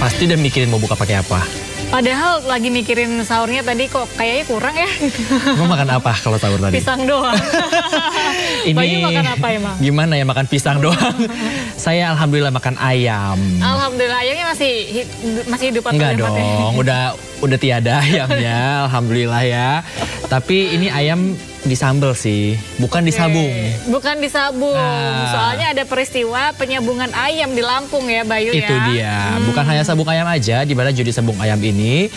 Pasti udah mikirin mau buka pakai apa. Padahal lagi mikirin sahurnya tadi kok kayaknya kurang ya. Mau makan apa kalau sahur tadi? Pisang doang. Ini Bayu makan apa emang? Gimana ya makan pisang doang? Saya alhamdulillah makan ayam. Alhamdulillah ayamnya masih hidup atau enggak dong, udah tiada ayamnya, alhamdulillah ya. Tapi ini ayam disambel sih, bukan disabung. Bukan disabung, soalnya ada peristiwa penyambungan ayam di Lampung ya Bayu ya. Itu dia, bukan hanya sabung ayam aja, di mana judi sabung ayam ini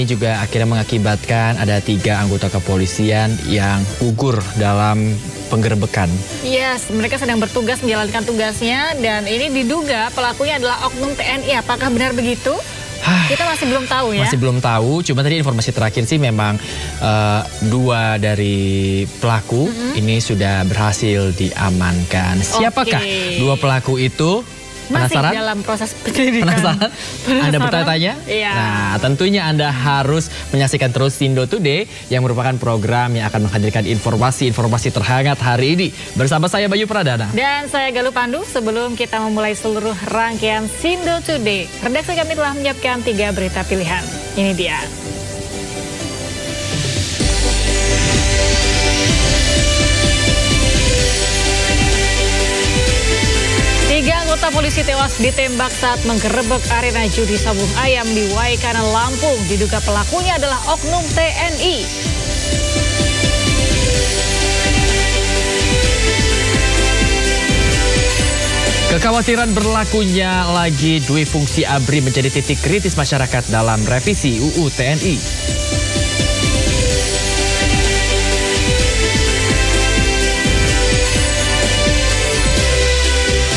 juga akhirnya mengakibatkan ada 3 anggota kepolisian yang gugur dalam penggerebekan. Yes, mereka sedang bertugas menjalankan tugasnya dan ini diduga pelakunya adalah oknum TNI. Apakah benar begitu? Kita masih belum tahu ya. Masih belum tahu, cuma tadi informasi terakhir sih memang 2 dari pelaku ini sudah berhasil diamankan. Siapakah 2 pelaku itu? Penasaran? Masih dalam proses penyelidikan. Penasaran? Anda bertanya-tanya? Iya. Nah, tentunya Anda harus menyaksikan terus Sindo Today yang merupakan program yang akan menghadirkan informasi-informasi terhangat hari ini. Bersama saya Bayu Pradana. Dan saya Galuh Pandu. Sebelum kita memulai seluruh rangkaian Sindo Today, redaksi kami telah menyiapkan 3 berita pilihan. Ini dia. Anggota polisi tewas ditembak saat menggerebek arena judi sabung ayam di Waikana, Lampung. Diduga pelakunya adalah oknum TNI. Kekhawatiran berlakunya lagi dui fungsi ABRI menjadi titik kritis masyarakat dalam revisi UU TNI.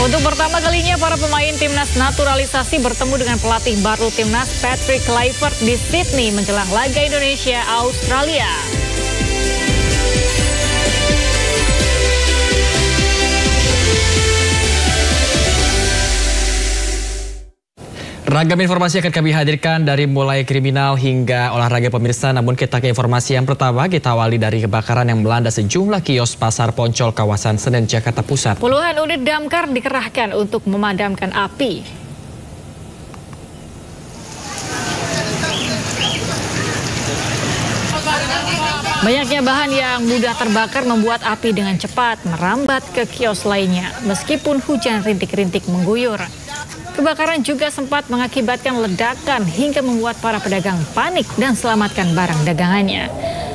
Untuk pertama kalinya para pemain timnas naturalisasi bertemu dengan pelatih baru timnas Patrick Kluivert di Sydney menjelang laga Indonesia-Australia. Ragam informasi akan kami hadirkan dari mulai kriminal hingga olahraga pemirsa. Namun kita ke informasi yang pertama, kita awali dari kebakaran yang melanda sejumlah kios pasar Poncol kawasan Senen, Jakarta Pusat. Puluhan unit damkar dikerahkan untuk memadamkan api. Banyaknya bahan yang mudah terbakar membuat api dengan cepat merambat ke kios lainnya meskipun hujan rintik-rintik mengguyur. Kebakaran juga sempat mengakibatkan ledakan hingga membuat para pedagang panik dan selamatkan barang dagangannya.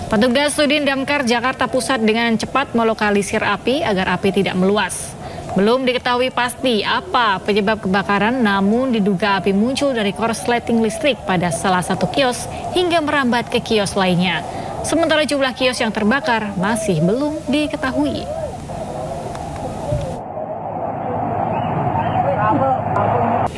Petugas Sudin Damkar Jakarta Pusat dengan cepat melokalisir api agar api tidak meluas. Belum diketahui pasti apa penyebab kebakaran, namun diduga api muncul dari korsleting listrik pada salah satu kios hingga merambat ke kios lainnya. Sementara jumlah kios yang terbakar masih belum diketahui.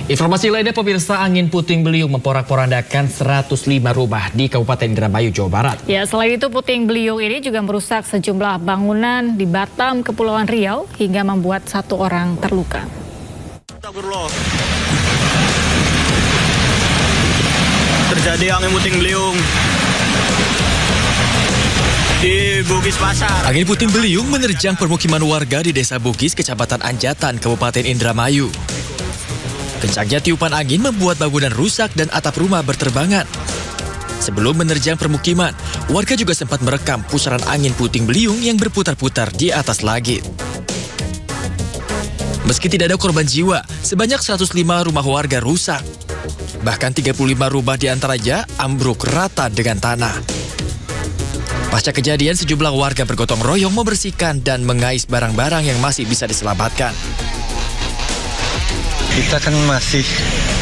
Informasi lainnya pemirsa, angin puting beliung memporak-porandakan 105 rumah di Kabupaten Indramayu, Jawa Barat. Ya, selain itu puting beliung ini juga merusak sejumlah bangunan di Batam, Kepulauan Riau hingga membuat 1 orang terluka. Terjadi angin puting beliung di Bugis Pasar. Angin puting beliung menerjang permukiman warga di Desa Bugis, Kecamatan Anjatan, Kabupaten Indramayu. Kencangnya tiupan angin membuat bangunan rusak dan atap rumah berterbangan. Sebelum menerjang permukiman, warga juga sempat merekam pusaran angin puting beliung yang berputar-putar di atas langit. Meski tidak ada korban jiwa, sebanyak 105 rumah warga rusak. Bahkan 35 rumah diantaranya ambruk rata dengan tanah. Pasca kejadian, sejumlah warga bergotong royong membersihkan dan mengais barang-barang yang masih bisa diselamatkan. Kita kan masih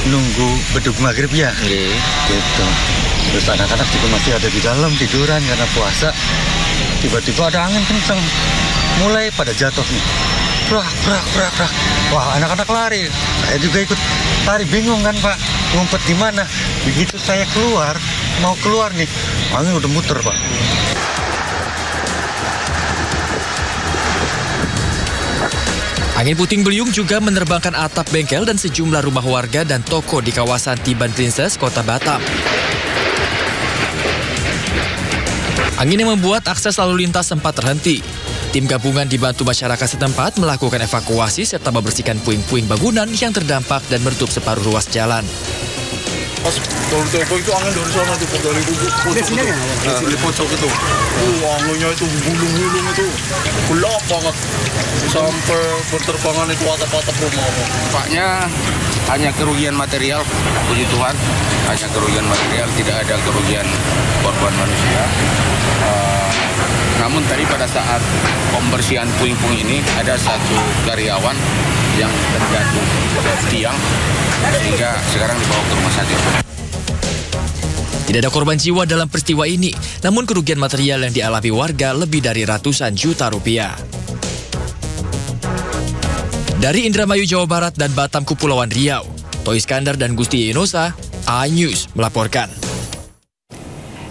nunggu beduk maghrib ya, gitu. Terus anak-anak juga masih ada di dalam tiduran karena puasa. Tiba-tiba ada angin kencang, mulai pada jatuh nih. Brak, brak, brak, brak. Wah, anak-anak lari. Saya juga ikut lari, bingung kan Pak, ngumpet di mana. Begitu saya mau keluar nih, angin udah muter Pak. Angin puting beliung juga menerbangkan atap bengkel dan sejumlah rumah warga dan toko di kawasan Tiban Princess, Kota Batam. Angin yang membuat akses lalu lintas sempat terhenti. Tim gabungan dibantu masyarakat setempat melakukan evakuasi serta membersihkan puing-puing bangunan yang terdampak dan menutup separuh ruas jalan. pas kalau teko itu angin dari sana tuh, dari pojok itu. Anginnya itu gulung-gulung itu gelap banget sampai berterbangan itu atap-atap rumah. Nampaknya hanya kerugian material, puji Tuhan, hanya kerugian material, tidak ada kerugian korban manusia. Namun tadi pada saat pembersihan puing-puing ini ada satu karyawan yang terjatuh tiang sehingga sekarang dibawa ke rumah sakit. Tidak ada korban jiwa dalam peristiwa ini, namun kerugian material yang dialami warga lebih dari ratusan juta rupiah. Dari Indramayu, Jawa Barat dan Batam, Kepulauan Riau, Toy Iskandar dan Gusti Enosa, iNews melaporkan.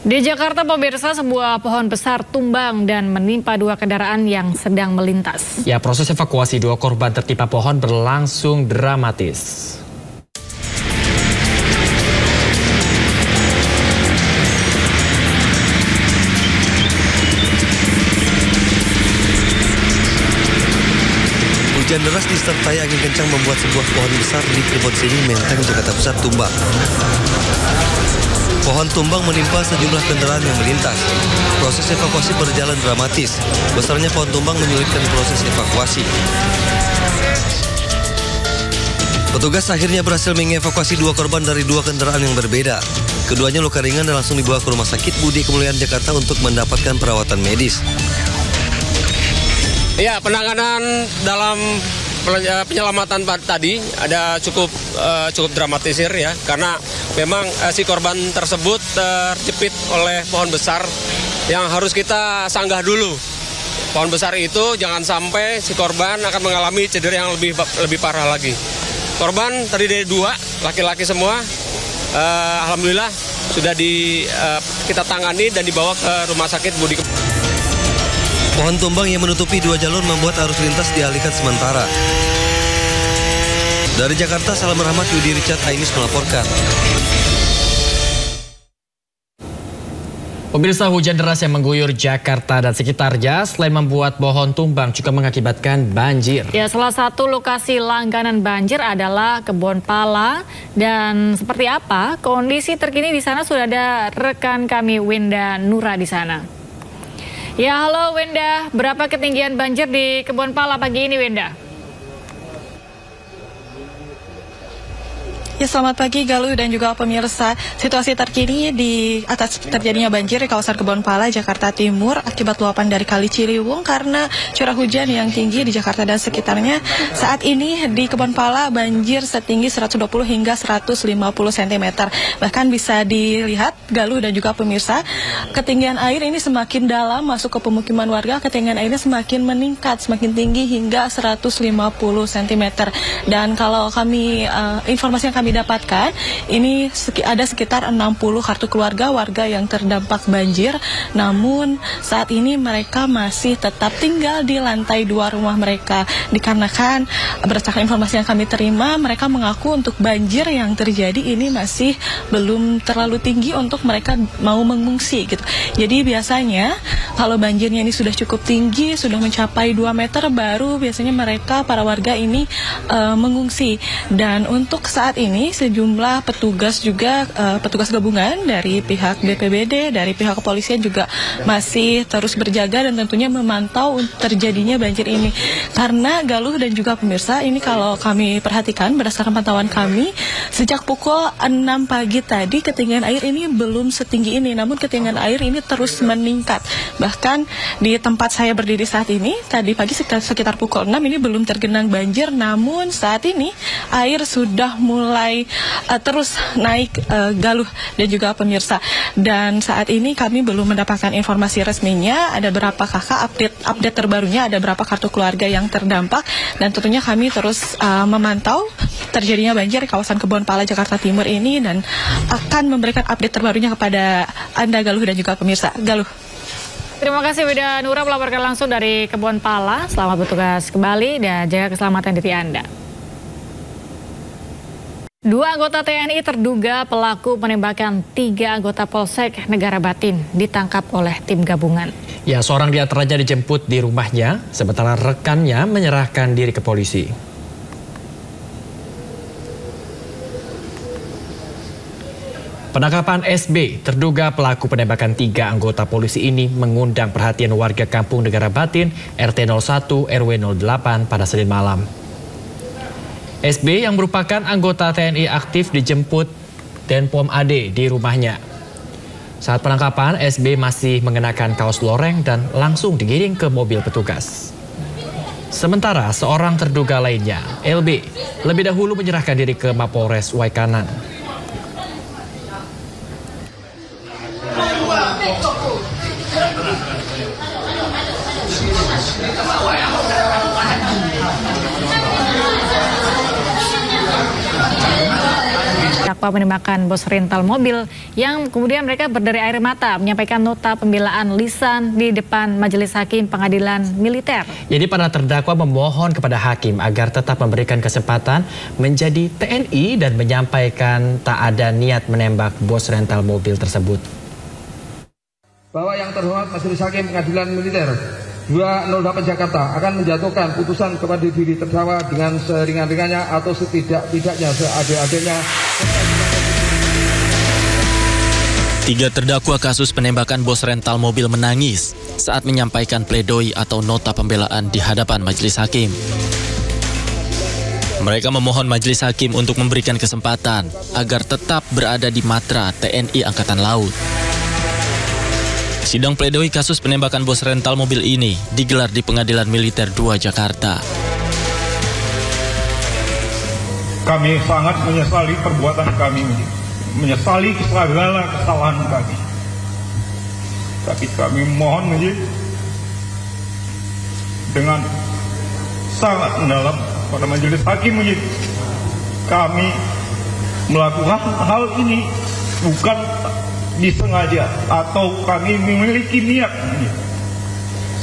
Di Jakarta, pemirsa, sebuah pohon besar tumbang dan menimpa dua kendaraan yang sedang melintas. Ya, proses evakuasi dua korban tertimpa pohon berlangsung dramatis. Hujan deras disertai angin kencang membuat sebuah pohon besar di Kebon Siri, Menteng, Jakarta Pusat tumbang. Pohon tumbang menimpa sejumlah kendaraan yang melintas. Proses evakuasi berjalan dramatis. Besarnya pohon tumbang menyulitkan proses evakuasi. Petugas akhirnya berhasil mengevakuasi dua korban dari dua kendaraan yang berbeda. Keduanya luka ringan dan langsung dibawa ke Rumah Sakit Budi Kemuliaan Jakarta untuk mendapatkan perawatan medis. Ya, penanganan dalam penyelamatan tadi ada cukup dramatisir ya, karena memang si korban tersebut terjepit oleh pohon besar yang harus kita sanggah dulu. Pohon besar itu jangan sampai si korban akan mengalami cedera yang lebih parah lagi. Korban terdiri dari dua, laki-laki semua. Alhamdulillah sudah kita tangani dan dibawa ke Rumah Sakit Budi. Pohon tumbang yang menutupi dua jalur membuat arus lintas dialihkan sementara. Dari Jakarta, Salam Rahmat, Yudi Richard, iNews melaporkan. Pemirsa, hujan deras yang mengguyur Jakarta dan sekitarnya selain membuat pohon tumbang juga mengakibatkan banjir. Ya, salah satu lokasi langganan banjir adalah Kebon Pala. Dan seperti apa kondisi terkini di sana, sudah ada rekan kami Wenda Nura di sana. Ya, halo Wenda, berapa ketinggian banjir di Kebon Pala pagi ini, Wenda? Ya, selamat pagi Galuh dan juga pemirsa. Situasi terkini di atas terjadinya banjir di kawasan Kebon Pala, Jakarta Timur akibat luapan dari Kali Ciliwung karena curah hujan yang tinggi di Jakarta dan sekitarnya. Saat ini di Kebon Pala banjir setinggi 120 hingga 150 cm. Bahkan bisa dilihat Galuh dan juga pemirsa, ketinggian air ini semakin dalam masuk ke pemukiman warga, ketinggian airnya semakin meningkat, semakin tinggi hingga 150 cm. Dan kalau informasi yang kami dapatkan, ini ada sekitar 60 kartu keluarga warga yang terdampak banjir. Namun saat ini mereka masih tetap tinggal di lantai 2 rumah mereka. Dikarenakan berdasarkan informasi yang kami terima, mereka mengaku untuk banjir yang terjadi ini masih belum terlalu tinggi untuk mereka mau mengungsi gitu. Jadi biasanya kalau banjirnya ini sudah cukup tinggi, sudah mencapai 2 meter, baru biasanya mereka, para warga ini mengungsi. Dan untuk saat ini sejumlah petugas juga, petugas gabungan dari pihak BPBD, dari pihak kepolisian juga masih terus berjaga dan tentunya memantau terjadinya banjir ini. Karena Galuh dan juga pemirsa, ini kalau kami perhatikan berdasarkan pantauan kami, sejak pukul 6 pagi tadi ketinggian air ini belum setinggi ini, namun ketinggian air ini terus meningkat. Bahkan di tempat saya berdiri saat ini, tadi pagi sekitar pukul 6 ini belum tergenang banjir, namun saat ini air sudah mulai terus naik, Galuh dan juga pemirsa. Dan saat ini kami belum mendapatkan informasi resminya, ada berapa kakak update terbarunya, ada berapa kartu keluarga yang terdampak, dan tentunya kami terus memantau terjadinya banjir di kawasan Kebon Pala, Jakarta Timur ini, dan akan memberikan update terbarunya kepada Anda, Galuh dan juga pemirsa. Galuh. Terima kasih Wenda Nura melaporkan langsung dari Kebon Pala. Selamat bertugas kembali dan jaga keselamatan diri Anda. Dua anggota TNI terduga pelaku penembakan 3 anggota Polsek Negara Batin ditangkap oleh tim gabungan. Ya, seorang di antaranya dijemput di rumahnya, sementara rekannya menyerahkan diri ke polisi. Penangkapan SB, terduga pelaku penembakan 3 anggota polisi ini mengundang perhatian warga Kampung Negara Batin RT 01 RW 08 pada Senin malam. SB yang merupakan anggota TNI aktif dijemput Denpom AD di rumahnya. Saat penangkapan, SB masih mengenakan kaos loreng dan langsung digiring ke mobil petugas. Sementara seorang terduga lainnya, LB, lebih dahulu menyerahkan diri ke Mapolres Waikanan. Dakwa penembakan bos rental mobil yang kemudian mereka berderi air mata menyampaikan nota pembelaan lisan di depan Majelis Hakim Pengadilan Militer. Jadi para terdakwa memohon kepada hakim agar tetap memberikan kesempatan menjadi TNI dan menyampaikan tak ada niat menembak bos rental mobil tersebut. Bahwa yang terhormat Majelis Hakim Pengadilan Militer 208 Jakarta akan menjatuhkan putusan kepada diri terdakwa dengan seringan-ringannya atau setidak-tidaknya seadil-adilnya. 3 terdakwa kasus penembakan bos rental mobil menangis saat menyampaikan pledoi atau nota pembelaan di hadapan majelis hakim. Mereka memohon majelis hakim untuk memberikan kesempatan agar tetap berada di matra TNI Angkatan Laut. Sidang pledoi kasus penembakan bos rental mobil ini digelar di Pengadilan Militer 2 Jakarta. Kami sangat menyesali perbuatan kami, menyesali segala kesalahan kami. Tapi kami mohon dengan sangat mendalam pada majelis hakim, kami melakukan hal ini bukan disengaja atau kami memiliki niat.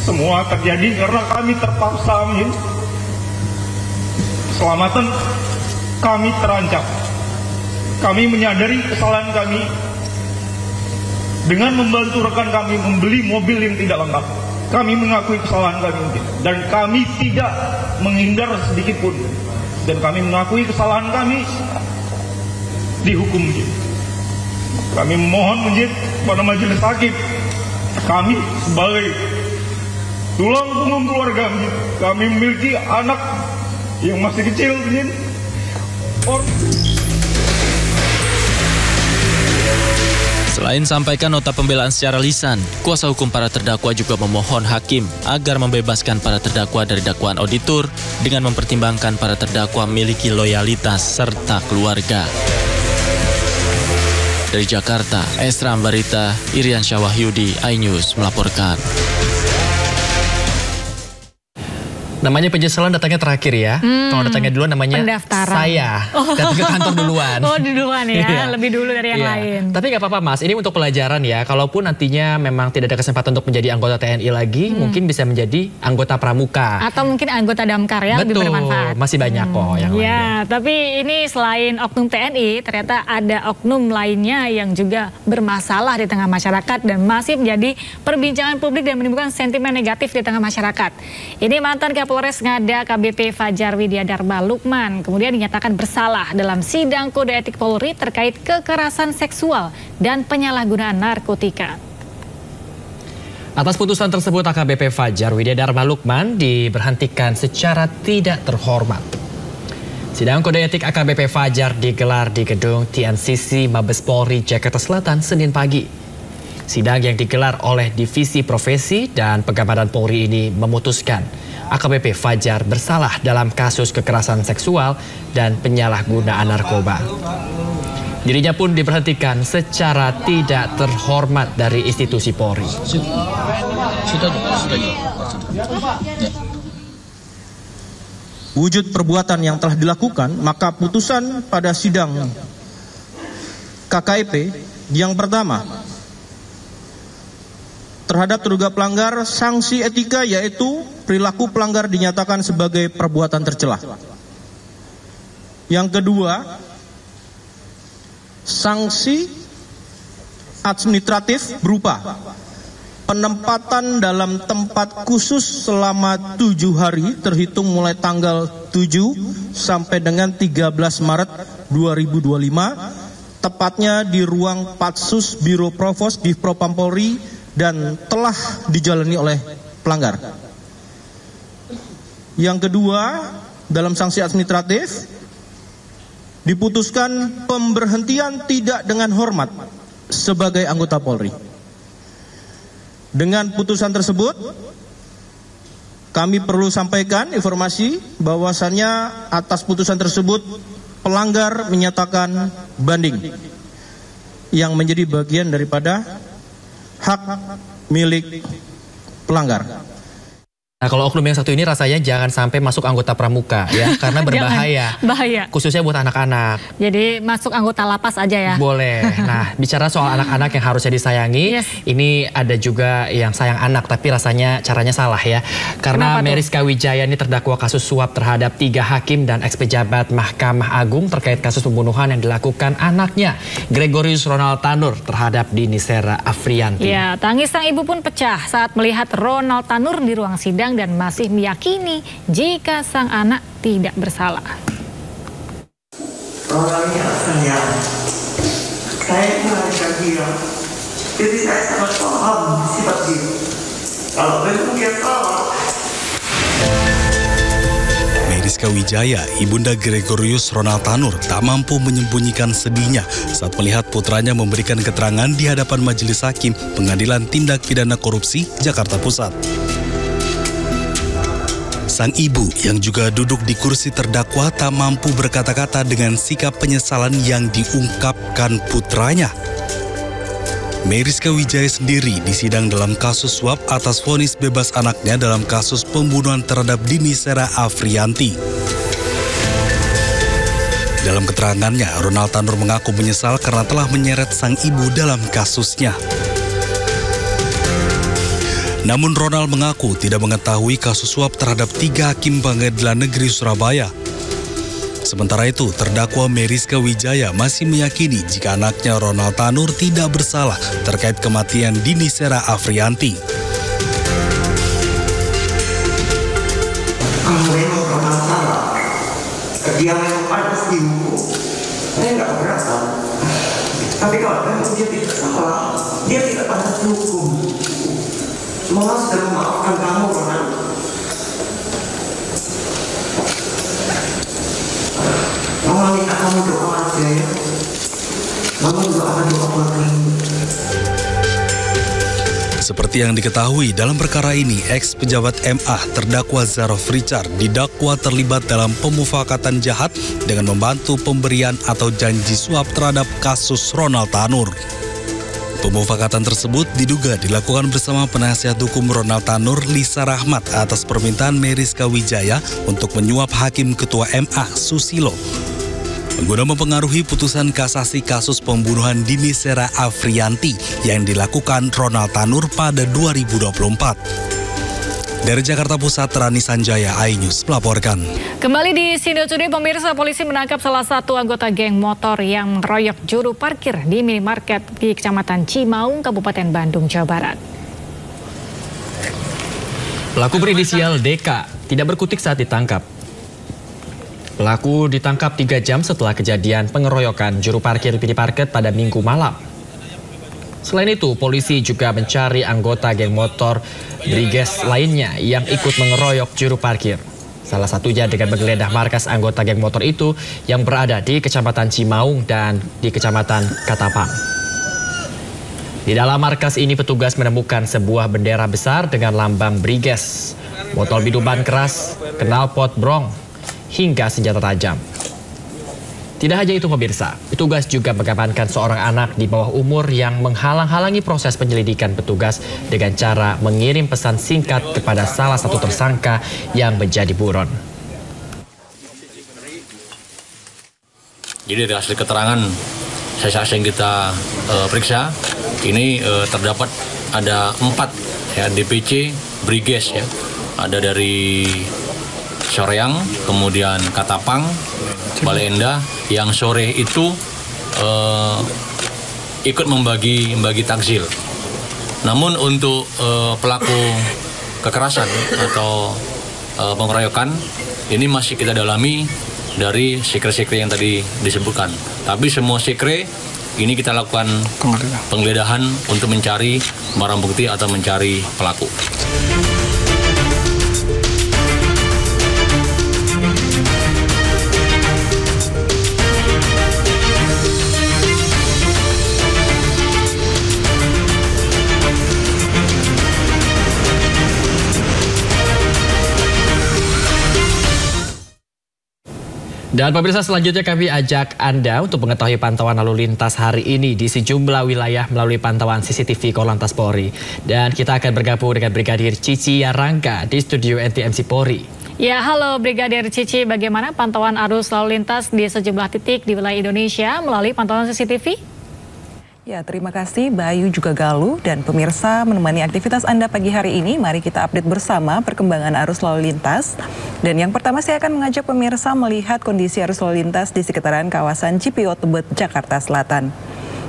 Semua terjadi karena kami terpaksa, keselamatan kami terancam. Kami menyadari kesalahan kami dengan membantu rekan kami membeli mobil yang tidak lengkap. Kami mengakui kesalahan kami dan kami tidak menghindar sedikit pun. Dan kami mengakui kesalahan kami dihukum. Kami mohon pada majelis hakim, kami sebagai tulang punggung keluarga, kami memiliki anak yang masih kecil, Selain sampaikan nota pembelaan secara lisan, kuasa hukum para terdakwa juga memohon hakim agar membebaskan para terdakwa dari dakwaan auditor dengan mempertimbangkan para terdakwa memiliki loyalitas serta keluarga. Dari Jakarta, Esra Ambarita, Irian Syawahyudi, iNews melaporkan. Namanya penyesalan datangnya terakhir ya. Kalau datangnya duluan namanya pendaftaran. Saya. Datang ke kantor duluan. Oh duluan ya, lebih dulu dari yang lain. Tapi nggak apa-apa Mas, ini untuk pelajaran ya. Kalaupun nantinya memang tidak ada kesempatan untuk menjadi anggota TNI lagi, mungkin bisa menjadi anggota pramuka. Atau mungkin anggota damkar ya, lebih bermanfaat. Masih banyak kok yang lain. Ya, tapi ini selain oknum TNI, ternyata ada oknum lainnya yang juga bermasalah di tengah masyarakat dan masih menjadi perbincangan publik dan menimbulkan sentimen negatif di tengah masyarakat. Ini mantan Kapolres Ngada KBP Fajar Widiadharma Lukman kemudian dinyatakan bersalah dalam sidang kode etik Polri terkait kekerasan seksual dan penyalahgunaan narkotika. Atas putusan tersebut, AKBP Fajar Widiadharma Lukman diberhentikan secara tidak terhormat. Sidang kode etik AKBP Fajar digelar di gedung TNCC Mabes Polri Jakarta Selatan Senin pagi. Sidang yang digelar oleh Divisi Profesi dan Pengamanan Polri ini memutuskan AKBP Fajar bersalah dalam kasus kekerasan seksual dan penyalahgunaan narkoba. Dirinya pun diberhentikan secara tidak terhormat dari institusi Polri. Wujud perbuatan yang telah dilakukan, maka putusan pada sidang KKEP yang pertama terhadap terduga pelanggar, sanksi etika yaitu perilaku pelanggar dinyatakan sebagai perbuatan tercela. Yang kedua, sanksi administratif berupa penempatan dalam tempat khusus selama 7 hari terhitung mulai tanggal 7 sampai dengan 13 Maret 2025 tepatnya di ruang Patsus Biro Provos Divpropam Polri dan telah dijalani oleh pelanggar. Yang kedua, dalam sanksi administratif diputuskan pemberhentian tidak dengan hormat sebagai anggota Polri. Dengan putusan tersebut, kami perlu sampaikan informasi bahwasannya atas putusan tersebut pelanggar menyatakan banding yang menjadi bagian daripada hak milik pelanggar. Nah, kalau oknum yang satu ini rasanya jangan sampai masuk anggota pramuka ya, karena berbahaya. Bahaya. Khususnya buat anak-anak. Jadi masuk anggota lapas aja ya. Boleh. Nah, bicara soal anak-anak yang harusnya disayangi, ini ada juga yang sayang anak, tapi rasanya caranya salah ya. Karena Meriska Wijaya ini terdakwa kasus suap terhadap 3 hakim dan ex-pejabat Mahkamah Agung terkait kasus pembunuhan yang dilakukan anaknya, Gregorius Ronald Tanur, terhadap Dini Sera Afrianti. Ya, tangis sang ibu pun pecah saat melihat Ronald Tanur di ruang sidang dan masih meyakini jika sang anak tidak bersalah. Orangnya saya melarikan dia, jadi saya sangat paham sifat dia. Kalau memang dia salah. Meriska Wijaya, ibunda Gregorius Ronald Tanur, tak mampu menyembunyikan sedihnya saat melihat putranya memberikan keterangan di hadapan Majelis Hakim Pengadilan Tindak Pidana Korupsi Jakarta Pusat. Sang ibu yang juga duduk di kursi terdakwa tak mampu berkata-kata dengan sikap penyesalan yang diungkapkan putranya. Meriska Wijaya sendiri disidang dalam kasus suap atas vonis bebas anaknya dalam kasus pembunuhan terhadap Dini Sera Afrianti. Dalam keterangannya, Ronald Tanur mengaku menyesal karena telah menyeret sang ibu dalam kasusnya. Namun Ronald mengaku tidak mengetahui kasus suap terhadap 3 hakim Pengadilan Negeri Surabaya. Sementara itu, terdakwa Meriska Wijaya masih meyakini jika anaknya Ronald Tanur tidak bersalah terkait kematian Dini Sera Afrianti. Kalau memang Ronald salah, dia memang pantas dihukum. Saya nggak keberatan. Tapi kalau memang dia tidak salah, dia tidak pantas dihukum. Mama sudah memaafkan kamu, Ronald. Mama minta kamu doa aja ya. Mama juga akan doa buat kamu. Seperti yang diketahui, dalam perkara ini, ex-pejabat MA terdakwa Zarof Richard didakwa terlibat dalam pemufakatan jahat dengan membantu pemberian atau janji suap terhadap kasus Ronald Tanur. Pemufakatan tersebut diduga dilakukan bersama penasihat hukum Ronald Tanur, Lisa Rahmat, atas permintaan Meriska Wijaya untuk menyuap Hakim Ketua MA Susilo guna mempengaruhi putusan kasasi kasus pembunuhan Dini Sera Afrianti yang dilakukan Ronald Tanur pada 2024. Dari Jakarta Pusat, Rani Sanjaya, iNews melaporkan. Kembali di Sindo Today, pemirsa, polisi menangkap salah satu anggota geng motor yang mengeroyok juru parkir di minimarket di Kecamatan Cimaung, Kabupaten Bandung, Jawa Barat. Pelaku berinisial DK tidak berkutik saat ditangkap. Pelaku ditangkap 3 jam setelah kejadian pengeroyokan juru parkir minimarket pada Minggu malam. Selain itu, polisi juga mencari anggota geng motor Briges lainnya yang ikut mengeroyok juru parkir. Salah satunya dengan menggeledah markas anggota geng motor itu yang berada di Kecamatan Cimaung dan di Kecamatan Katapang. Di dalam markas ini petugas menemukan sebuah bendera besar dengan lambang Briges, botol minuman keras, knalpot brong, hingga senjata tajam. Tidak hanya itu pemirsa, petugas juga mengamankan seorang anak di bawah umur yang menghalang-halangi proses penyelidikan petugas dengan cara mengirim pesan singkat kepada salah satu tersangka yang menjadi buron. Jadi dari hasil keterangan saksi yang kita periksa, ini terdapat ada 4 ya, DPC Briges ya, ada dari Soreang, kemudian Katapang, Bale Endah, yang sore itu ikut membagi takjil. Namun untuk pelaku kekerasan atau pengeroyokan ini masih kita dalami dari sekre-sekre yang tadi disebutkan. Tapi semua sekre ini kita lakukan penggeledahan untuk mencari barang bukti atau mencari pelaku. Dan pemirsa, selanjutnya kami ajak Anda untuk mengetahui pantauan lalu lintas hari ini di sejumlah wilayah melalui pantauan CCTV Korlantas Polri. Dan kita akan bergabung dengan Brigadir Cici Yarangga di studio NTMC Polri. Ya, halo Brigadir Cici, bagaimana pantauan arus lalu lintas di sejumlah titik di wilayah Indonesia melalui pantauan CCTV? Ya, terima kasih Bayu juga Galuh dan pemirsa menemani aktivitas Anda pagi hari ini. Mari kita update bersama perkembangan arus lalu lintas. Dan yang pertama saya akan mengajak pemirsa melihat kondisi arus lalu lintas di sekitaran kawasan Cipiot, Tebet, Jakarta Selatan.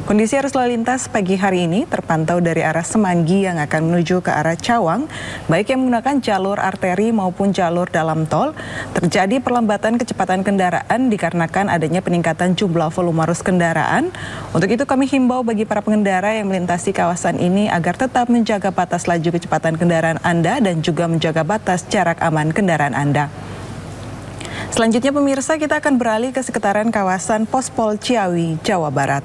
Kondisi arus lalu lintas pagi hari ini terpantau dari arah Semanggi yang akan menuju ke arah Cawang, baik yang menggunakan jalur arteri maupun jalur dalam tol. Terjadi perlambatan kecepatan kendaraan dikarenakan adanya peningkatan jumlah volume arus kendaraan. Untuk itu kami himbau bagi para pengendara yang melintasi kawasan ini agar tetap menjaga batas laju kecepatan kendaraan Anda dan juga menjaga batas jarak aman kendaraan Anda. Selanjutnya pemirsa, kita akan beralih ke sekitaran kawasan Pospol Ciawi, Jawa Barat.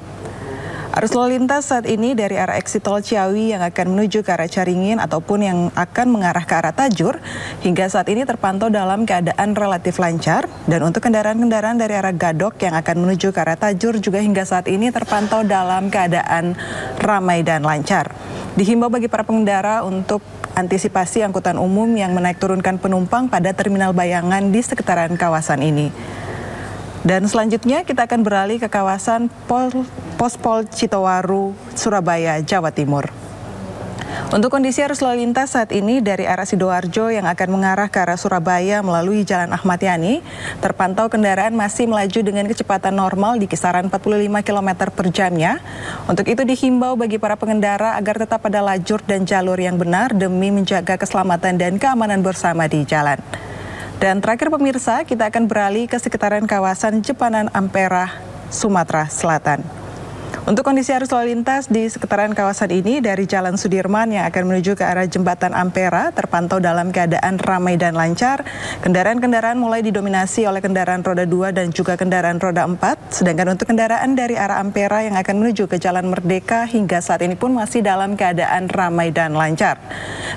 Arus lalu lintas saat ini dari arah exit tol Ciawi yang akan menuju ke arah Caringin ataupun yang akan mengarah ke arah Tajur hingga saat ini terpantau dalam keadaan relatif lancar. Dan untuk kendaraan-kendaraan dari arah Gadok yang akan menuju ke arah Tajur juga hingga saat ini terpantau dalam keadaan ramai dan lancar. Dihimbau bagi para pengendara untuk antisipasi angkutan umum yang menaik turunkan penumpang pada Terminal Bayangan di sekitaran kawasan ini. Dan selanjutnya kita akan beralih ke kawasan Pospol Citowaru, Surabaya, Jawa Timur. Untuk kondisi arus lalu lintas saat ini dari arah Sidoarjo yang akan mengarah ke arah Surabaya melalui Jalan Ahmad Yani, terpantau kendaraan masih melaju dengan kecepatan normal di kisaran 45 km per jamnya. Untuk itu dihimbau bagi para pengendara agar tetap pada lajur dan jalur yang benar demi menjaga keselamatan dan keamanan bersama di jalan. Dan terakhir pemirsa, kita akan beralih ke sekitaran kawasan Jepanan Ampera, Sumatera Selatan. Untuk kondisi arus lalu lintas di sekitaran kawasan ini dari Jalan Sudirman yang akan menuju ke arah Jembatan Ampera terpantau dalam keadaan ramai dan lancar. Kendaraan-kendaraan mulai didominasi oleh kendaraan roda 2 dan juga kendaraan roda 4. Sedangkan untuk kendaraan dari arah Ampera yang akan menuju ke Jalan Merdeka hingga saat ini pun masih dalam keadaan ramai dan lancar.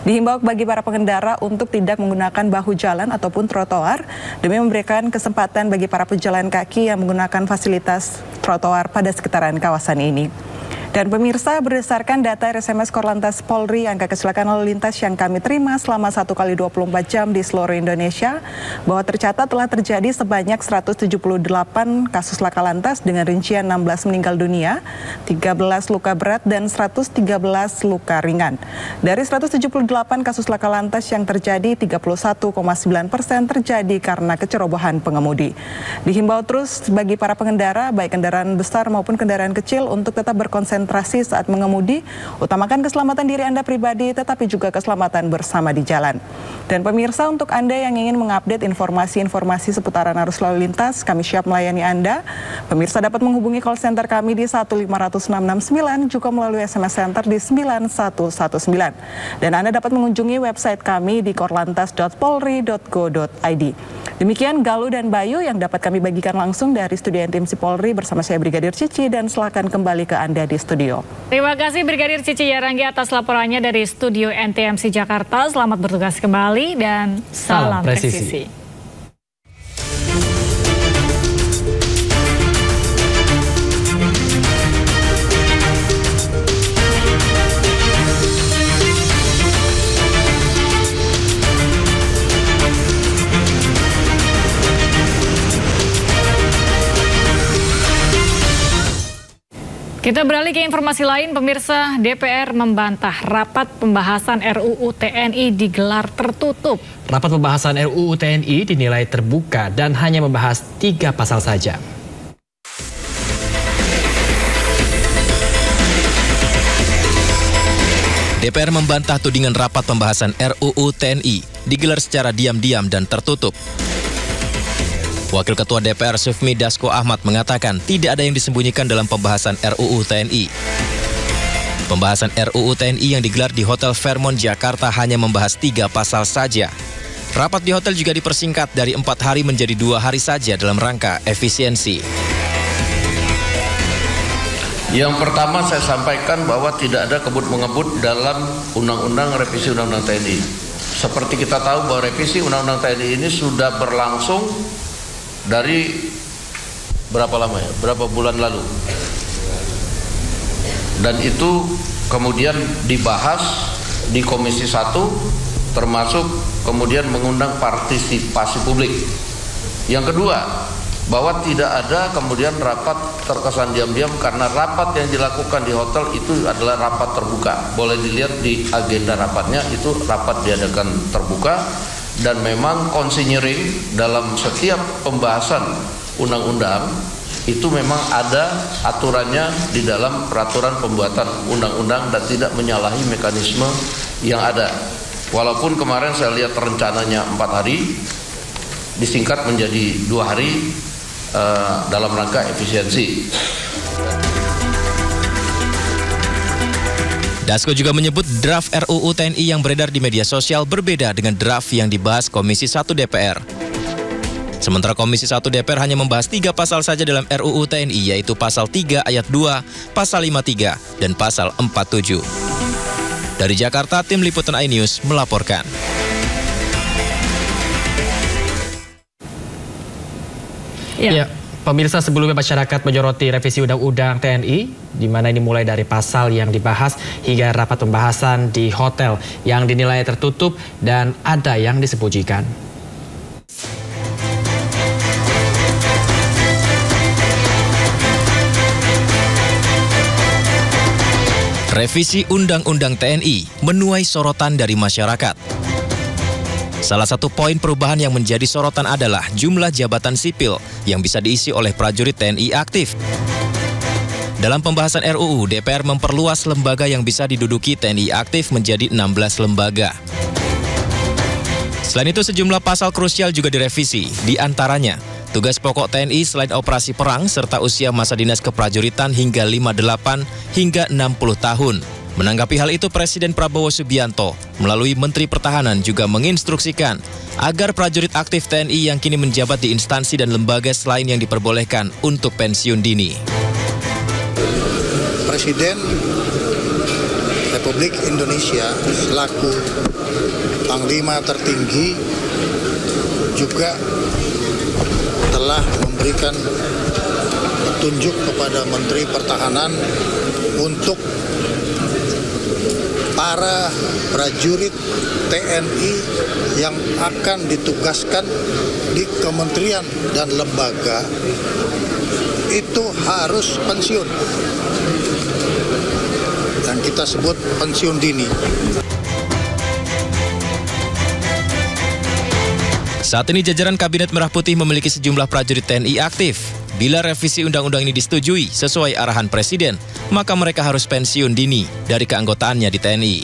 Dihimbau bagi para pengendara untuk tidak menggunakan bahu jalan ataupun trotoar demi memberikan kesempatan bagi para pejalan kaki yang menggunakan fasilitas trotoar pada sekitaran kawasan ini. Dan pemirsa, berdasarkan data RSMS Korlantas Polri, angka kecelakaan lalu lintas yang kami terima selama 1 kali 24 jam di seluruh Indonesia, bahwa tercatat telah terjadi sebanyak 178 kasus laka lantas dengan rincian 16 meninggal dunia, 13 luka berat, dan 113 luka ringan. Dari 178 kasus laka lantas yang terjadi, 31,9% terjadi karena kecerobohan pengemudi. Dihimbau terus bagi para pengendara, baik kendaraan besar maupun kendaraan kecil, untuk tetap berkonsentrasi saat mengemudi, utamakan keselamatan diri Anda pribadi, tetapi juga keselamatan bersama di jalan. Dan pemirsa, untuk Anda yang ingin mengupdate informasi-informasi seputaran arus lalu lintas, kami siap melayani Anda. Pemirsa dapat menghubungi call center kami di 15669, juga melalui SMS Center di 9119. Dan Anda dapat mengunjungi website kami di korlantas.polri.go.id. Demikian Galuh dan Bayu yang dapat kami bagikan langsung dari studio NTMC Polri bersama saya Brigadir Cici, dan silakan kembali ke Anda di studio. Terima kasih Brigadir Cici Yarangga atas laporannya dari studio NTMC Jakarta. Selamat bertugas kembali dan salam presisi. Kita beralih ke informasi lain, pemirsa. DPR membantah rapat pembahasan RUU TNI digelar tertutup. Rapat pembahasan RUU TNI dinilai terbuka dan hanya membahas 3 pasal saja. DPR membantah tudingan rapat pembahasan RUU TNI digelar secara diam-diam dan tertutup. Wakil Ketua DPR Sufmi Dasko Ahmad mengatakan tidak ada yang disembunyikan dalam pembahasan RUU TNI. Pembahasan RUU TNI yang digelar di Hotel Fairmont Jakarta hanya membahas 3 pasal saja. Rapat di hotel juga dipersingkat dari 4 hari menjadi 2 hari saja dalam rangka efisiensi. Yang pertama saya sampaikan bahwa tidak ada kebut-mengebut dalam undang-undang revisi undang-undang TNI. Seperti kita tahu bahwa revisi undang-undang TNI ini sudah berlangsung dari berapa lama ya? Berapa bulan lalu. Dan itu kemudian dibahas di Komisi 1 termasuk kemudian mengundang partisipasi publik. Yang kedua, bahwa tidak ada kemudian rapat terkesan diam-diam karena rapat yang dilakukan di hotel itu adalah rapat terbuka. Boleh dilihat di agenda rapatnya, itu rapat diadakan terbuka dan memang konsinyering dalam setiap pembahasan undang-undang itu memang ada aturannya di dalam peraturan pembuatan undang-undang dan tidak menyalahi mekanisme yang ada. Walaupun kemarin saya lihat rencananya 4 hari, disingkat menjadi 2 hari dalam rangka efisiensi. Dasko juga menyebut draft RUU TNI yang beredar di media sosial berbeda dengan draft yang dibahas Komisi 1 DPR. Sementara Komisi 1 DPR hanya membahas 3 pasal saja dalam RUU TNI, yaitu pasal 3 ayat 2, pasal 53, dan pasal 47. Dari Jakarta, tim Liputan iNews melaporkan. Ya, pemirsa, sebelumnya masyarakat menyoroti revisi Undang-Undang TNI, di mana ini mulai dari pasal yang dibahas hingga rapat pembahasan di hotel yang dinilai tertutup dan ada yang disembunyikan. Revisi Undang-Undang TNI menuai sorotan dari masyarakat. Salah satu poin perubahan yang menjadi sorotan adalah jumlah jabatan sipil yang bisa diisi oleh prajurit TNI aktif. Dalam pembahasan RUU, DPR memperluas lembaga yang bisa diduduki TNI aktif menjadi 16 lembaga. Selain itu, sejumlah pasal krusial juga direvisi, di antaranya tugas pokok TNI selain operasi perang serta usia masa dinas keprajuritan hingga 58 hingga 60 tahun. Menanggapi hal itu, Presiden Prabowo Subianto melalui Menteri Pertahanan juga menginstruksikan agar prajurit aktif TNI yang kini menjabat di instansi dan lembaga selain yang diperbolehkan untuk pensiun dini. Presiden Republik Indonesia selaku Panglima tertinggi juga telah memberikan petunjuk kepada Menteri Pertahanan untuk para prajurit TNI yang akan ditugaskan di kementerian dan lembaga itu harus pensiun. Dan kita sebut pensiun dini. Saat ini jajaran Kabinet Merah Putih memiliki sejumlah prajurit TNI aktif. Bila revisi undang-undang ini disetujui sesuai arahan Presiden, maka mereka harus pensiun dini dari keanggotaannya di TNI.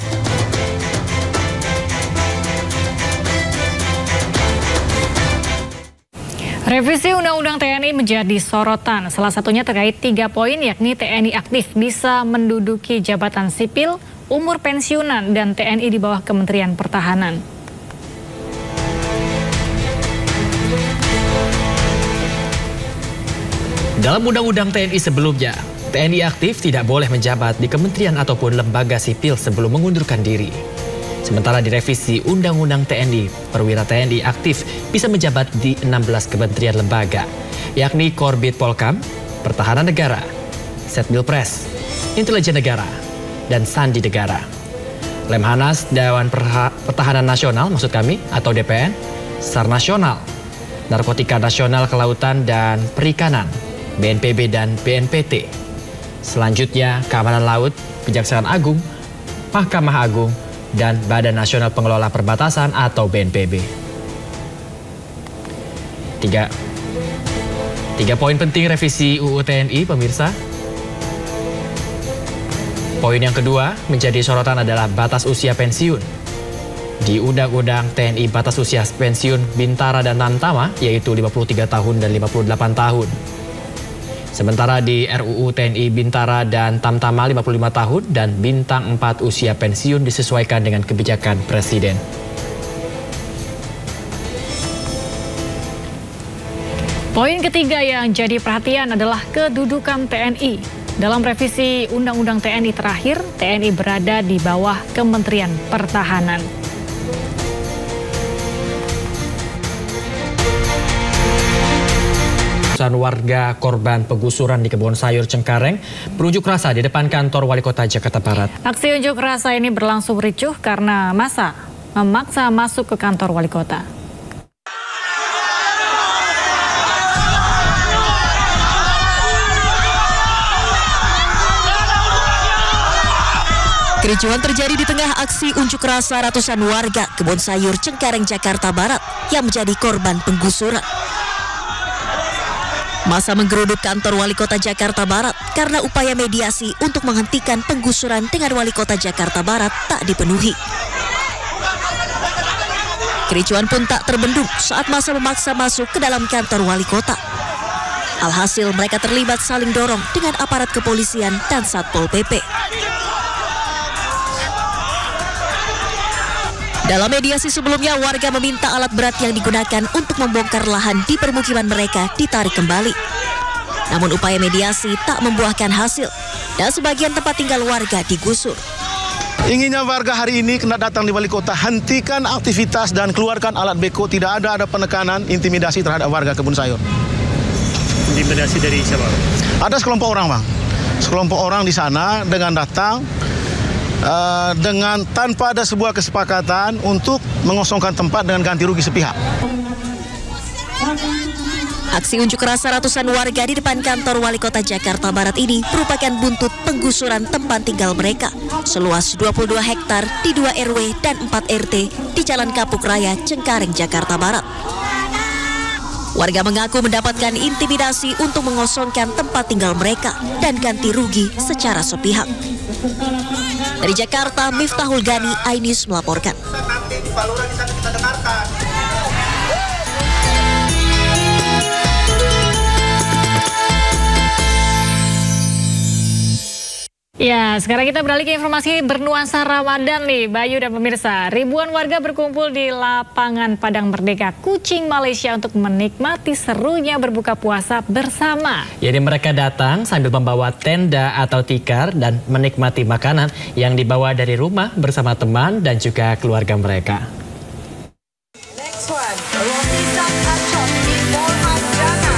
Revisi Undang-Undang TNI menjadi sorotan. Salah satunya terkait 3 poin, yakni TNI aktif bisa menduduki jabatan sipil, umur pensiunan, dan TNI di bawah Kementerian Pertahanan. Dalam Undang-Undang TNI sebelumnya, TNI aktif tidak boleh menjabat di kementerian ataupun lembaga sipil sebelum mengundurkan diri. Sementara di revisi Undang-Undang TNI, perwira TNI aktif bisa menjabat di 16 kementerian lembaga, yakni Korbit Polkam, Pertahanan Negara, Setmilpres, Intelijen Negara, dan Sandi Negara. Lemhanas Dewan Pertahanan Nasional maksud kami atau DPN, SAR Nasional, Narkotika Nasional Kelautan dan Perikanan, BNPB dan BNPT. Selanjutnya Keamanan Laut, Kejaksaan Agung, Mahkamah Agung, dan Badan Nasional Pengelola Perbatasan atau BNPB. Tiga poin penting revisi UU TNI, pemirsa. Poin yang kedua menjadi sorotan adalah batas usia pensiun. di Undang-Undang TNI batas usia pensiun Bintara dan Tamtama yaitu 53 tahun dan 58 tahun. Sementara di RUU TNI Bintara dan Tamtama 55 tahun dan bintang 4 usia pensiun disesuaikan dengan kebijakan Presiden. Poin ketiga yang jadi perhatian adalah kedudukan TNI. Dalam revisi Undang-Undang TNI terakhir, TNI berada di bawah Kementerian Pertahanan. Warga korban penggusuran di kebun sayur Cengkareng berunjuk rasa di depan kantor Wali Kota Jakarta Barat. Aksi unjuk rasa ini berlangsung ricuh karena massa memaksa masuk ke kantor Wali Kota. Kericuhan terjadi di tengah aksi unjuk rasa ratusan warga kebun sayur Cengkareng Jakarta Barat yang menjadi korban penggusuran. Massa menggeruduk kantor Wali Kota Jakarta Barat karena upaya mediasi untuk menghentikan penggusuran dengan Wali Kota Jakarta Barat tak dipenuhi. Kericuhan pun tak terbendung saat massa memaksa masuk ke dalam kantor Wali Kota. Alhasil mereka terlibat saling dorong dengan aparat kepolisian dan Satpol PP. Dalam mediasi sebelumnya, warga meminta alat berat yang digunakan untuk membongkar lahan di permukiman mereka ditarik kembali. Namun upaya mediasi tak membuahkan hasil dan sebagian tempat tinggal warga digusur. Inginnya warga hari ini kena datang di Wali Kota, hentikan aktivitas dan keluarkan alat beko. Tidak ada penekanan, intimidasi terhadap warga kebun sayur. Intimidasi dari siapa? Ada sekelompok orang, Bang. Sekelompok orang di sana dengan datang dengan tanpa ada sebuah kesepakatan untuk mengosongkan tempat dengan ganti rugi sepihak. Aksi unjuk rasa ratusan warga di depan kantor Wali Kota Jakarta Barat ini merupakan buntut penggusuran tempat tinggal mereka seluas 22 hektar di 2 RW dan 4 RT di Jalan Kapuk Raya, Cengkareng, Jakarta Barat. Warga mengaku mendapatkan intimidasi untuk mengosongkan tempat tinggal mereka dan ganti rugi secara sepihak. Dari Jakarta, Miftahul Gani, iNews melaporkan. Ya, sekarang kita beralih ke informasi bernuansa Ramadan nih, Bayu dan pemirsa. Ribuan warga berkumpul di lapangan Padang Merdeka, Kuching, Malaysia untuk menikmati serunya berbuka puasa bersama. Jadi mereka datang sambil membawa tenda atau tikar dan menikmati makanan yang dibawa dari rumah bersama teman dan juga keluarga mereka. Next one, roti kacang di Monas Jana.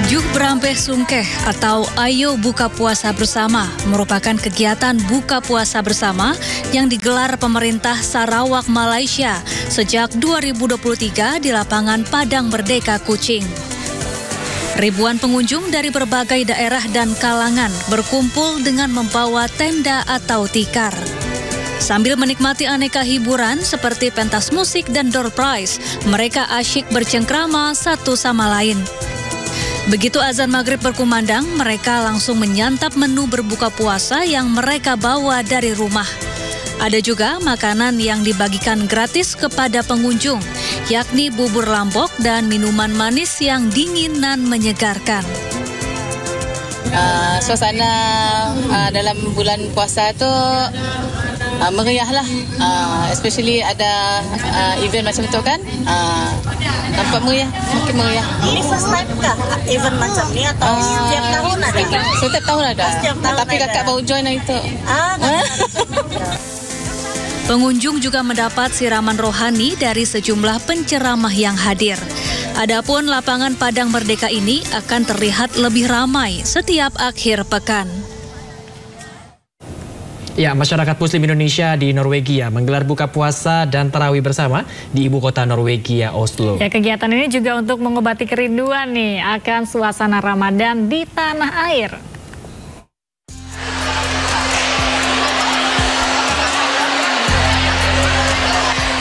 Juk Berampeh Sungkeh atau Ayo Buka Puasa Bersama merupakan kegiatan buka puasa bersama yang digelar pemerintah Sarawak, Malaysia sejak 2023 di lapangan Padang Merdeka, Kuching. Ribuan pengunjung dari berbagai daerah dan kalangan berkumpul dengan membawa tenda atau tikar. Sambil menikmati aneka hiburan seperti pentas musik dan door prize, mereka asyik bercengkrama satu sama lain. Begitu azan maghrib berkumandang, mereka langsung menyantap menu berbuka puasa yang mereka bawa dari rumah. Ada juga makanan yang dibagikan gratis kepada pengunjung, yakni bubur lambok dan minuman manis yang dingin dan menyegarkan. Suasana dalam bulan puasa tu meriah lah, especially ada event macam tu kan, nampak meriah, makin meriah. Ini first time kah event macam ni atau setiap tahun ada? Setiap tahun ada, tapi kakak baru join hari tu. Pengunjung juga mendapat siraman rohani dari sejumlah penceramah yang hadir. Adapun lapangan Padang Merdeka ini akan terlihat lebih ramai setiap akhir pekan. Ya, masyarakat Muslim Indonesia di Norwegia menggelar buka puasa dan tarawih bersama di ibu kota Norwegia, Oslo. Ya, kegiatan ini juga untuk mengobati kerinduan nih akan suasana Ramadan di tanah air.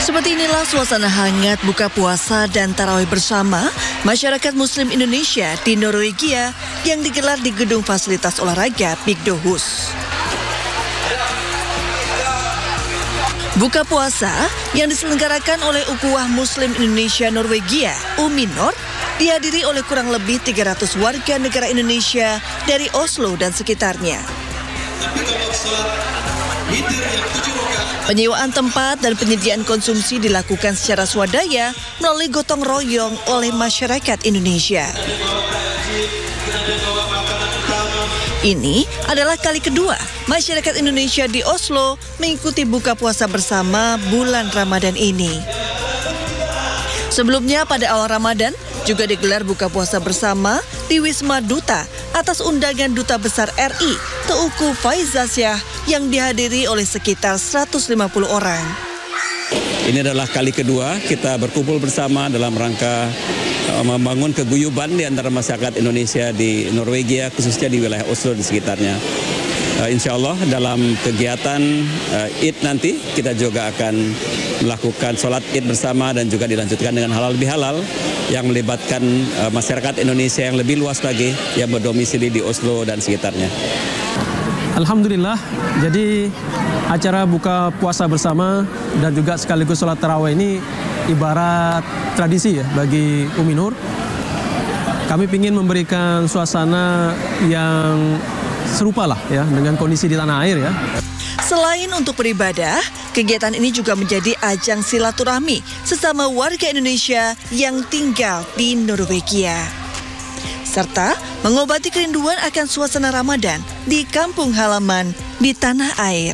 Seperti inilah suasana hangat buka puasa dan tarawih bersama masyarakat Muslim Indonesia di Norwegia yang digelar di gedung fasilitas olahraga Bygdehus. Buka puasa yang diselenggarakan oleh Ukhuwah Muslim Indonesia Norwegia, UMINOR, dihadiri oleh kurang lebih 300 warga negara Indonesia dari Oslo dan sekitarnya. Penyewaan tempat dan penyediaan konsumsi dilakukan secara swadaya melalui gotong royong oleh masyarakat Indonesia. Ini adalah kali kedua masyarakat Indonesia di Oslo mengikuti buka puasa bersama bulan Ramadan ini. Sebelumnya pada awal Ramadan juga digelar buka puasa bersama di Wisma Duta atas undangan Duta Besar RI Teuku Faizasyah yang dihadiri oleh sekitar 150 orang. Ini adalah kali kedua kita berkumpul bersama dalam rangka membangun keguyuban di antara masyarakat Indonesia di Norwegia, khususnya di wilayah Oslo dan sekitarnya. Insya Allah dalam kegiatan Id nanti kita juga akan melakukan sholat Id bersama dan juga dilanjutkan dengan halal bihalal yang melibatkan masyarakat Indonesia yang lebih luas lagi yang berdomisili di Oslo dan sekitarnya. Alhamdulillah, jadi acara buka puasa bersama dan juga sekaligus sholat tarawih ini ibarat tradisi ya bagi UMINOR. Kami ingin memberikan suasana yang serupa lah ya dengan kondisi di tanah air ya. Selain untuk beribadah, kegiatan ini juga menjadi ajang silaturahmi sesama warga Indonesia yang tinggal di Norwegia. Serta mengobati kerinduan akan suasana Ramadan di kampung halaman di tanah air.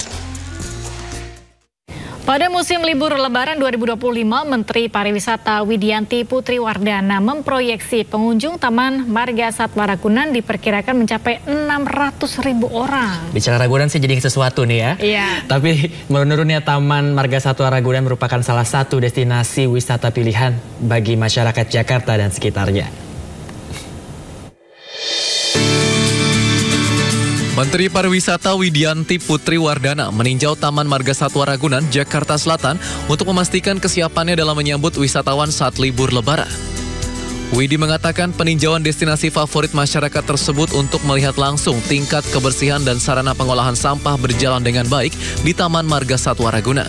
Pada musim libur Lebaran 2025, Menteri Pariwisata Widianti Putri Wardana memproyeksi pengunjung Taman Marga Satwa Ragunan diperkirakan mencapai 600.000 orang. Bicara Ragunan sih jadi sesuatu nih ya. Iya. Tapi menurutnya Taman Marga Satwa Ragunan merupakan salah satu destinasi wisata pilihan bagi masyarakat Jakarta dan sekitarnya. Menteri Pariwisata Widianti Putri Wardana meninjau Taman Marga Satwa Ragunan, Jakarta Selatan untuk memastikan kesiapannya dalam menyambut wisatawan saat libur Lebaran. Widi mengatakan peninjauan destinasi favorit masyarakat tersebut untuk melihat langsung tingkat kebersihan dan sarana pengolahan sampah berjalan dengan baik di Taman Marga Satwa Ragunan.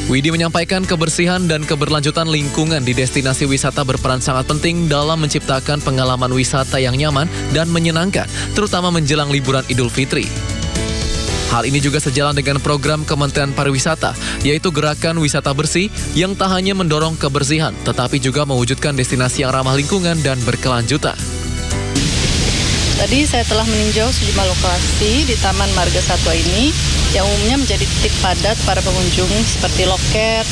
Widi menyampaikan kebersihan dan keberlanjutan lingkungan di destinasi wisata berperan sangat penting dalam menciptakan pengalaman wisata yang nyaman dan menyenangkan, terutama menjelang liburan Idul Fitri. Hal ini juga sejalan dengan program Kementerian Pariwisata, yaitu Gerakan Wisata Bersih yang tak hanya mendorong kebersihan, tetapi juga mewujudkan destinasi yang ramah lingkungan dan berkelanjutan. Tadi saya telah meninjau sejumlah lokasi di Taman Marga Satwa ini yang umumnya menjadi titik padat para pengunjung seperti loket,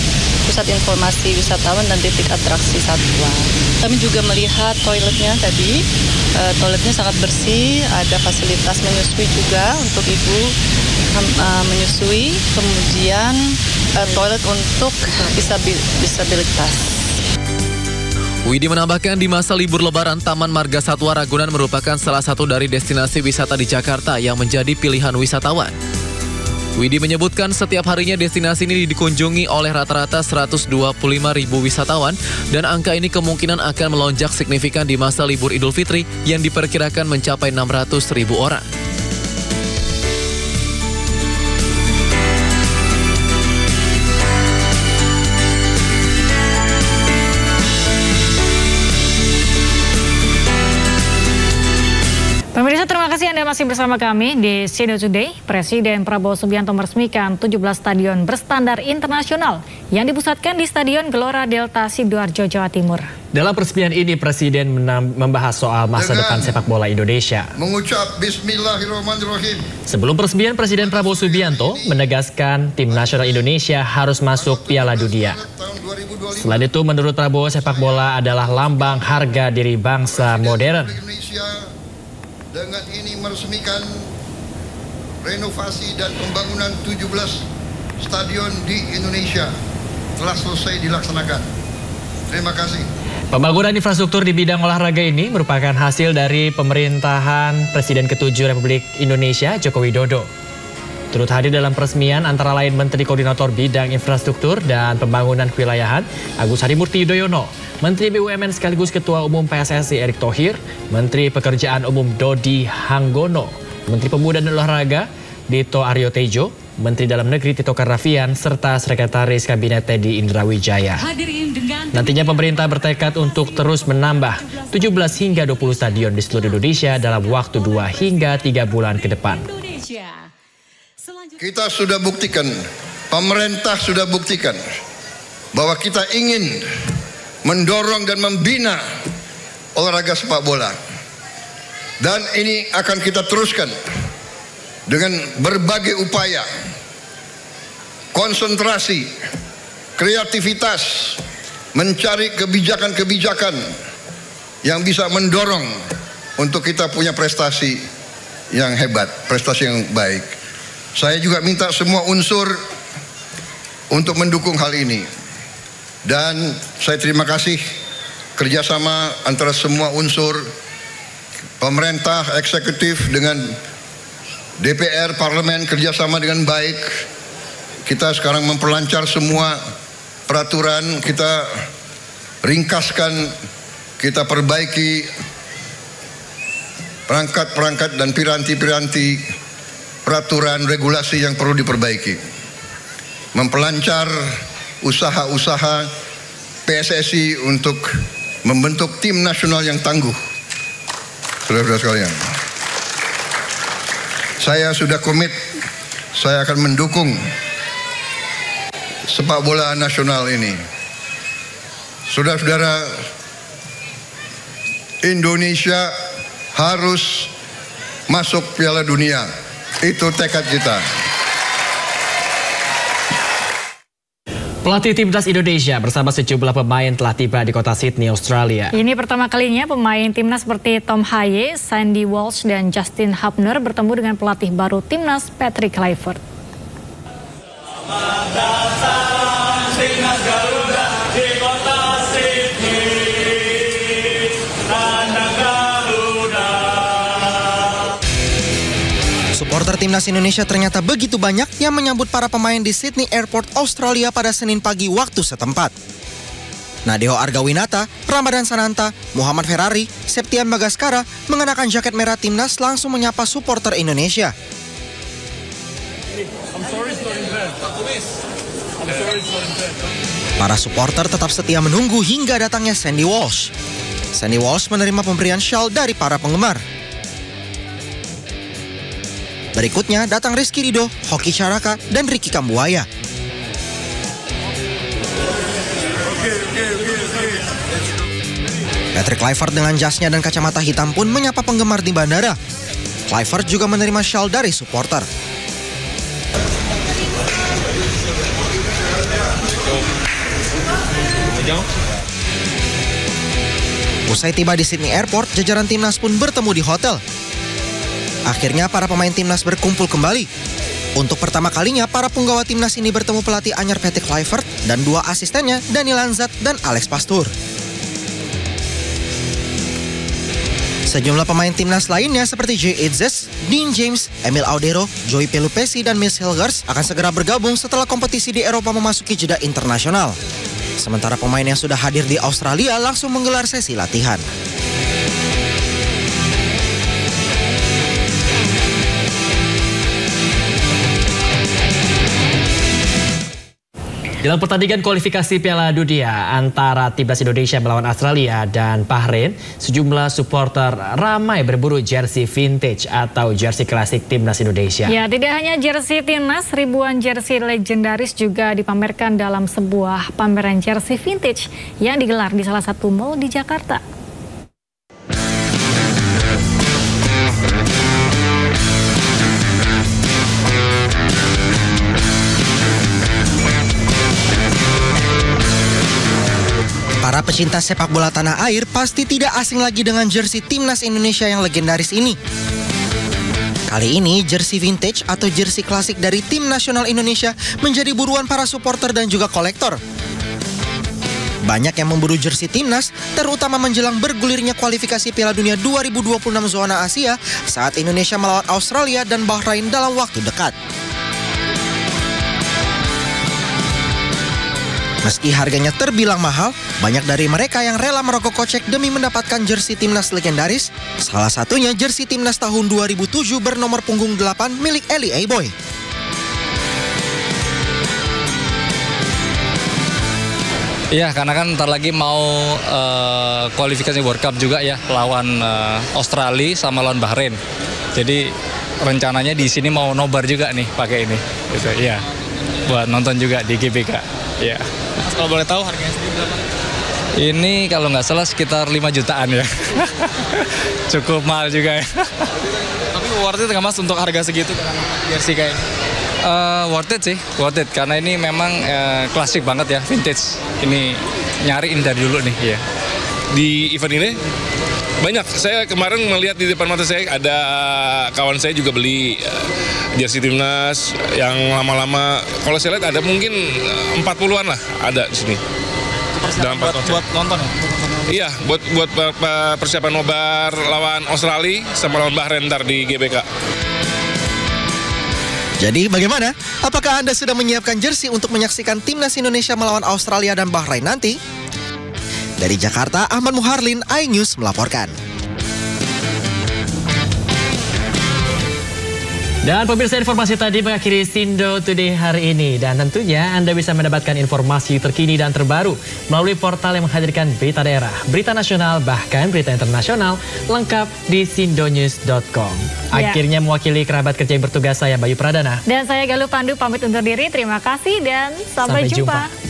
pusat informasi wisatawan, dan titik atraksi satwa. Kami juga melihat toiletnya tadi, toiletnya sangat bersih, ada fasilitas menyusui juga untuk ibu menyusui, kemudian toilet untuk disabilitas. Widi menambahkan di masa libur Lebaran, Taman Marga Satwa Ragunan merupakan salah satu dari destinasi wisata di Jakarta yang menjadi pilihan wisatawan. Widi menyebutkan setiap harinya destinasi ini dikunjungi oleh rata-rata 125.000 wisatawan dan angka ini kemungkinan akan melonjak signifikan di masa libur Idul Fitri yang diperkirakan mencapai 600.000 orang. Pemirsa, terima kasih Anda masih bersama kami di Sino Today. Presiden Prabowo Subianto meresmikan 17 stadion berstandar internasional yang dipusatkan di Stadion Gelora Delta Sidoarjo, Jawa Timur. Dalam peresmian ini, Presiden membahas soal masa depan sepak bola Indonesia. Mengucap Bismillahirrahmanirrahim. Sebelum peresmian, Presiden Prabowo Subianto menegaskan tim nasional Indonesia harus masuk Piala Dunia. Selain itu, menurut Prabowo, sepak bola adalah lambang harga diri bangsa modern. Dengan ini meresmikan renovasi dan pembangunan 17 stadion di Indonesia telah selesai dilaksanakan. Terima kasih. Pembangunan infrastruktur di bidang olahraga ini merupakan hasil dari pemerintahan Presiden ke-7 Republik Indonesia, Joko Widodo. Turut hadir dalam peresmian antara lain Menteri Koordinator Bidang Infrastruktur dan Pembangunan Kewilayahan, Agus Harimurti Yudhoyono, Menteri BUMN sekaligus Ketua Umum PSSI Erick Thohir, Menteri Pekerjaan Umum Dodi Hanggono, Menteri Pemuda dan Olahraga Dito Aryo Tejo, Menteri Dalam Negeri Tito Karnavian, serta Sekretaris Kabinet Teddy Indrawijaya. Nantinya pemerintah bertekad untuk terus menambah 17 hingga 20 stadion di seluruh Indonesia dalam waktu 2 hingga 3 bulan ke depan. Kita sudah buktikan, pemerintah sudah buktikan bahwa kita ingin mendorong dan membina olahraga sepak bola. Dan ini akan kita teruskan dengan berbagai upaya, konsentrasi, kreativitas, mencari kebijakan-kebijakan yang bisa mendorong untuk kita punya prestasi yang hebat, prestasi yang baik. Saya juga minta semua unsur untuk mendukung hal ini. Dan saya terima kasih kerjasama antara semua unsur, pemerintah, eksekutif dengan DPR, parlemen kerjasama dengan baik. Kita sekarang memperlancar semua peraturan, kita ringkaskan, kita perbaiki perangkat-perangkat dan piranti-piranti peraturan regulasi yang perlu diperbaiki. Memperlancar usaha-usaha PSSI untuk membentuk tim nasional yang tangguh. Saudara-saudara sekalian, saya sudah komit, saya akan mendukung sepak bola nasional ini. Saudara-saudara, Indonesia harus masuk Piala Dunia. Itu tekad kita. Pelatih Timnas Indonesia bersama sejumlah pemain telah tiba di kota Sydney, Australia. Ini pertama kalinya pemain timnas seperti Tom Haye, Sandy Walsh, dan Justin Hubner bertemu dengan pelatih baru timnas Patrick Kluivert. Supporter Timnas Indonesia ternyata begitu banyak yang menyambut para pemain di Sydney Airport, Australia pada Senin pagi waktu setempat. Nadeho Argawinata, Ramadan Sananta, Muhammad Ferrari, Septian Bagaskara mengenakan jaket merah Timnas langsung menyapa supporter Indonesia. Para supporter tetap setia menunggu hingga datangnya Sandy Walsh. Sandy Walsh menerima pemberian shawl dari para penggemar. Berikutnya datang Rizky Ridho, Hoki Caraka, dan Ricky Kambuaya. Patrick Kluivert dengan jasnya dan kacamata hitam pun menyapa penggemar di bandara. Kluivert juga menerima shawl dari supporter. Usai tiba di Sydney Airport, jajaran timnas pun bertemu di hotel. Akhirnya para pemain timnas berkumpul kembali. Untuk pertama kalinya para punggawa timnas ini bertemu pelatih anyar Patrick Kluivert dan dua asistennya Dani Lanzat dan Alex Pastur. Sejumlah pemain timnas lainnya seperti Jay Itzes, Dean James, Emil Audero, Joey Pelupesi, dan Miss Hilgers akan segera bergabung setelah kompetisi di Eropa memasuki jeda internasional. Sementara pemain yang sudah hadir di Australia langsung menggelar sesi latihan. Dalam pertandingan kualifikasi Piala Dunia antara Timnas Indonesia melawan Australia dan Bahrain, sejumlah supporter ramai berburu jersey vintage atau jersey klasik Timnas Indonesia. Ya, tidak hanya jersey Timnas, ribuan jersey legendaris juga dipamerkan dalam sebuah pameran jersey vintage yang digelar di salah satu mall di Jakarta. Para pecinta sepak bola tanah air pasti tidak asing lagi dengan jersey Timnas Indonesia yang legendaris ini. Kali ini, jersey vintage atau jersey klasik dari tim nasional Indonesia menjadi buruan para supporter dan juga kolektor. Banyak yang memburu jersey Timnas, terutama menjelang bergulirnya kualifikasi Piala Dunia 2026 zona Asia saat Indonesia melawan Australia dan Bahrain dalam waktu dekat. Meski harganya terbilang mahal, banyak dari mereka yang rela merogoh kocek demi mendapatkan jersey Timnas legendaris. Salah satunya jersey Timnas tahun 2007 bernomor punggung 8 milik Eli Eiboy. Iya, karena kan ntar lagi mau kualifikasi World Cup juga ya, lawan Australia sama lawan Bahrain. Jadi rencananya di sini mau nobar juga nih pakai ini, gitu. Iya, buat nonton juga di GBK. Iya. Mas, kalau boleh tahu harganya sendiri berapa? Ini kalau nggak salah sekitar 5 jutaan ya. Cukup mahal juga ya. Tapi worth it nggak Mas untuk harga segitu dengan jersey kayak ini? Worth it sih, worth it. Karena ini memang klasik banget ya, vintage. Ini nyariin dari dulu nih, ya. Di event ini banyak. Saya kemarin melihat di depan mata saya ada kawan saya juga beli jersey timnas yang lama-lama. Kalau saya lihat ada mungkin 40-an lah ada di sini. Buat nonton ya? Iya, buat persiapan nobar lawan Australia sama lawan Bahrain ntar di GBK. Jadi bagaimana? Apakah Anda sudah menyiapkan jersey untuk menyaksikan timnas Indonesia melawan Australia dan Bahrain nanti? Dari Jakarta, Ahmad Muharlin, iNews melaporkan. Dan pemirsa, informasi tadi mengakhiri Sindo Today hari ini. Dan tentunya Anda bisa mendapatkan informasi terkini dan terbaru melalui portal yang menghadirkan berita daerah, berita nasional, bahkan berita internasional lengkap di sindonews.com. Akhirnya mewakili kerabat kerja yang bertugas, saya Bayu Pradana. Dan saya Galuh Pandu pamit undur diri. Terima kasih dan sampai jumpa.